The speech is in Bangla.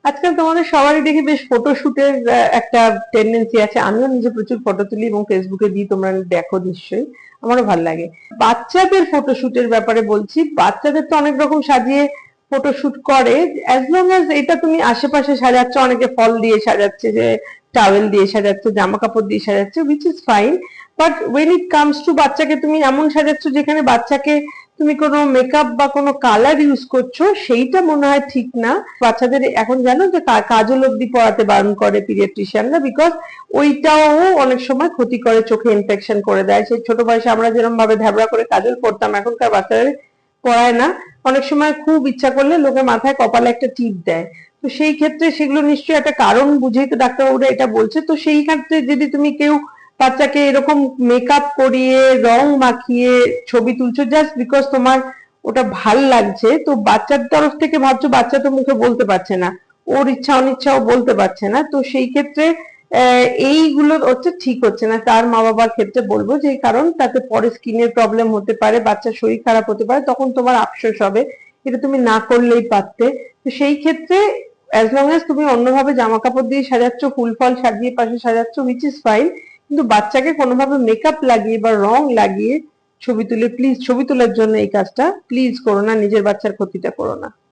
আজকাল তোমাদের সবারই দেখি বেশ ফটোশুটের একটা টেন্ডেন্সি আছে। আমিও নিজে প্রচুর ফটো তুলি এবং ফেসবুকে দিই, তোমরা দেখো নিশ্চয়ই, আমারও ভালো লাগে। বাচ্চাদের ফটোশুটের ব্যাপারে বলছি, বাচ্চাদের তো অনেক রকম সাজিয়ে ফটোশুট করে, অ্যাজ লং অ্যাজ এটা তুমি আশেপাশে সাজাচ্ছ, অনেকে ফল দিয়ে সাজাচ্ছে, যে টাওয়েল দিয়ে সাজাচ্ছে, জামা কাপড় দিয়ে সাজাচ্ছে, which is fine. But when it comes to বাচ্চাকে তুমি এমন সাজাচ্ছ যেখানে বাচ্চাকে তুমি কোনো মেকআপ বা কোনো কালার ইউজ করছো, সেইটা মনে হয় ঠিক না। বাচ্চাদের এখন জানো যে কাজল অব্দি পরাতে বারণ করে পিডিয়াট্রিশিয়ানরা, বিকজ ওইটাও অনেক সময় ক্ষতি করে, চোখে ইনফেকশন করে দেয়। সেই ছোট বয়সে আমরা যেরকম ভাবে ধ্যাবড়া করে কাজল পরতাম, এখনকার বাচ্চাদের পরায় না। অনেক সময় খুব ইচ্ছা করলে লোকে মাথায় কপালে একটা টিপ দেয়। তো সেই ক্ষেত্রে সেগুলো নিশ্চয়ই একটা কারণ বুঝেই তো ডাক্তারবাবুরা এটা বলছে। তো সেই ক্ষেত্রে যদি তুমি কেউ বাচ্চাকে এরকম মেকআপ করিয়ে রং মাখিয়ে ছবি তুলছো জাস্ট বিকজ তোমার ওটা ভাল লাগছে, তো বাচ্চার তরফ থেকে ভাবছো, বাচ্চা তো মুখে বলতে পারছে না, ওর ইচ্ছা অনিচ্ছাও বলতে পারছে না, তো সেই ক্ষেত্রে এইগুলো হচ্ছে ঠিক হচ্ছে না। তার মা বাবার ক্ষেত্রে বলবো যে কারণ তাতে পরে স্কিনের প্রবলেম হতে পারে, বাচ্চার শরীর খারাপ হতে পারে, তখন তোমার আফসোস হবে। এটা তুমি না করলেই পারতে। তো সেই ক্ষেত্রে অ্যাজ লং অ্যাজ তুমি অন্যভাবে জামা কাপড় দিয়ে সাজাচ্ছ, ফুল ফল সাজিয়ে পাশে সাজাচ্ছ, উইচ ইজ ফাইন, কিন্তু বাচ্চাকে কোনোভাবে মেকআপ লাগিয়ে বা রং লাগিয়ে ছবি তুলে, প্লিজ ছবি তোলার জন্য এই কাজটা প্লিজ করো না, নিজের বাচ্চার ক্ষতিটা করো না।